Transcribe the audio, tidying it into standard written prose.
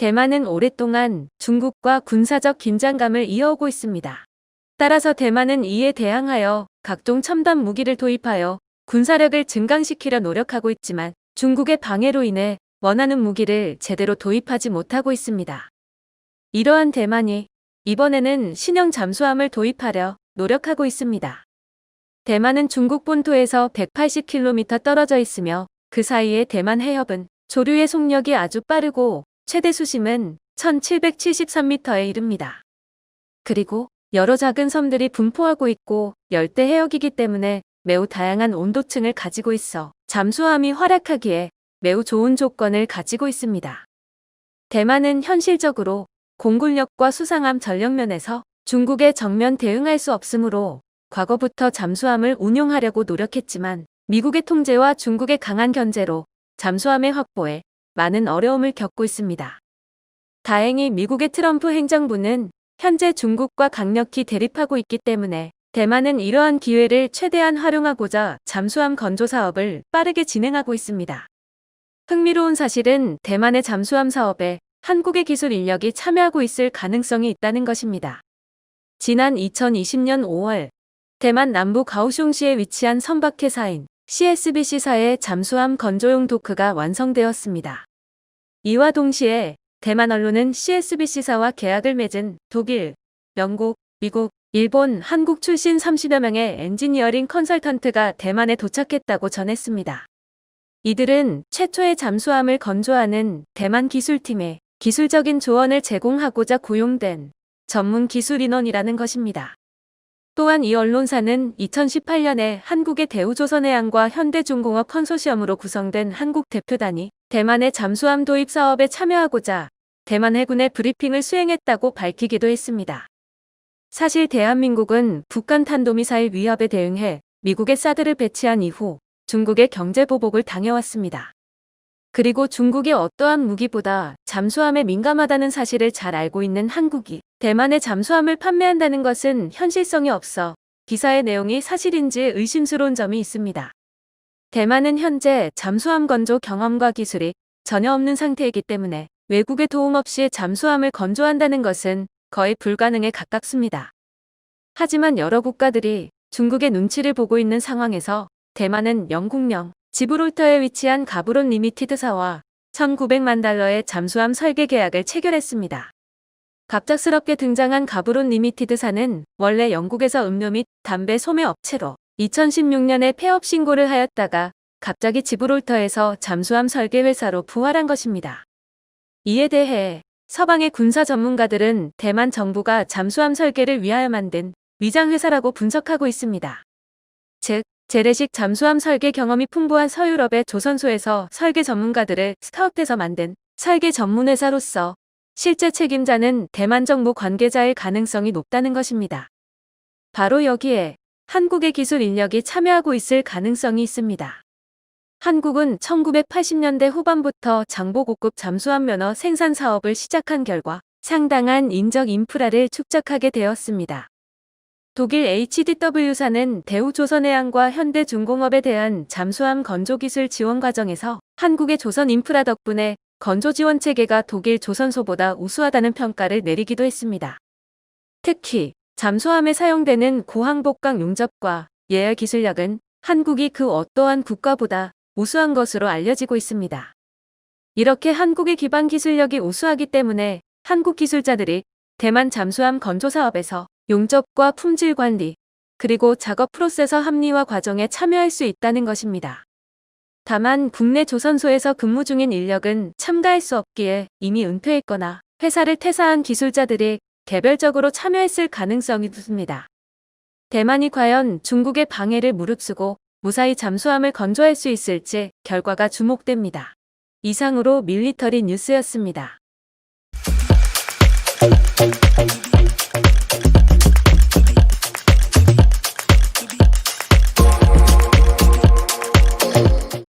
대만은 오랫동안 중국과 군사적 긴장감을 이어오고 있습니다. 따라서 대만은 이에 대항하여 각종 첨단 무기를 도입하여 군사력을 증강시키려 노력하고 있지만 중국의 방해로 인해 원하는 무기를 제대로 도입하지 못하고 있습니다. 이러한 대만이 이번에는 신형 잠수함을 도입하려 노력하고 있습니다. 대만은 중국 본토에서 180km 떨어져 있으며 그 사이에 대만 해협은 조류의 속력이 아주 빠르고 최대 수심은 1773m에 이릅니다. 그리고 여러 작은 섬들이 분포하고 있고 열대 해역이기 때문에 매우 다양한 온도층을 가지고 있어 잠수함이 활약하기에 매우 좋은 조건을 가지고 있습니다. 대만은 현실적으로 공군력과 수상함 전력 면에서 중국에 정면 대응할 수 없으므로 과거부터 잠수함을 운용하려고 노력했지만 미국의 통제와 중국의 강한 견제로 잠수함의 확보에 많은 어려움을 겪고 있습니다. 다행히 미국의 트럼프 행정부는 현재 중국과 강력히 대립하고 있기 때문에 대만은 이러한 기회를 최대한 활용하고자 잠수함 건조 사업을 빠르게 진행하고 있습니다. 흥미로운 사실은 대만의 잠수함 사업에 한국의 기술 인력이 참여하고 있을 가능성이 있다는 것입니다. 지난 2020년 5월 대만 남부 가오슝시에 위치한 선박회사인 CSBC사의 잠수함 건조용 도크가 완성되었습니다. 이와 동시에 대만 언론은 CSBC사와 계약을 맺은 독일, 영국, 미국, 일본, 한국 출신 30여 명의 엔지니어링 컨설턴트가 대만에 도착했다고 전했습니다. 이들은 최초의 잠수함을 건조하는 대만 기술팀에 기술적인 조언을 제공하고자 고용된 전문 기술 인원이라는 것입니다. 또한 이 언론사는 2018년에 한국의 대우조선해양과 현대중공업 컨소시엄으로 구성된 한국 대표단이 대만의 잠수함 도입 사업에 참여하고자 대만 해군의 브리핑을 수행했다고 밝히기도 했습니다. 사실 대한민국은 북한 탄도미사일 위협에 대응해 미국의 사드를 배치한 이후 중국의 경제 보복을 당해왔습니다. 그리고 중국이 어떠한 무기보다 잠수함에 민감하다는 사실을 잘 알고 있는 한국이 대만에 잠수함을 판매한다는 것은 현실성이 없어 기사의 내용이 사실인지 의심스러운 점이 있습니다. 대만은 현재 잠수함 건조 경험과 기술이 전혀 없는 상태이기 때문에 외국의 도움 없이 잠수함을 건조한다는 것은 거의 불가능에 가깝습니다. 하지만 여러 국가들이 중국의 눈치를 보고 있는 상황에서 대만은 영국령 지브롤터에 위치한 가브론 리미티드사와 1,900만 달러의 잠수함 설계 계약을 체결했습니다. 갑작스럽게 등장한 가브론 리미티드사는 원래 영국에서 음료 및 담배 소매 업체로 2016년에 폐업 신고를 하였다가 갑자기 지브롤터에서 잠수함 설계 회사로 부활한 것입니다. 이에 대해 서방의 군사 전문가들은 대만 정부가 잠수함 설계를 위하여 만든 위장회사라고 분석하고 있습니다. 즉, 재래식 잠수함 설계 경험이 풍부한 서유럽의 조선소에서 설계 전문가들을 스카우트해서 만든 설계 전문회사로서 실제 책임자는 대만 정부 관계자일 가능성이 높다는 것입니다. 바로 여기에 한국의 기술 인력이 참여하고 있을 가능성이 있습니다. 한국은 1980년대 후반부터 장보고급 잠수함 면허 생산 사업을 시작한 결과 상당한 인적 인프라를 축적하게 되었습니다. 독일 HDW사는 대우조선해양과 현대중공업에 대한 잠수함 건조기술 지원 과정에서 한국의 조선 인프라 덕분에 건조 지원 체계가 독일 조선소보다 우수하다는 평가를 내리기도 했습니다. 특히 잠수함에 사용되는 고항복강 용접과 예열 기술력은 한국이 그 어떠한 국가보다 우수한 것으로 알려지고 있습니다. 이렇게 한국의 기반 기술력이 우수하기 때문에 한국 기술자들이 대만 잠수함 건조 사업에서 용접과 품질 관리, 그리고 작업 프로세서 합리화 과정에 참여할 수 있다는 것입니다. 다만 국내 조선소에서 근무 중인 인력은 참가할 수 없기에 이미 은퇴했거나 회사를 퇴사한 기술자들이 개별적으로 참여했을 가능성이 높습니다. 대만이 과연 중국의 방해를 무릅쓰고 무사히 잠수함을 건조할 수 있을지 결과가 주목됩니다. 이상으로 밀리터리 뉴스였습니다.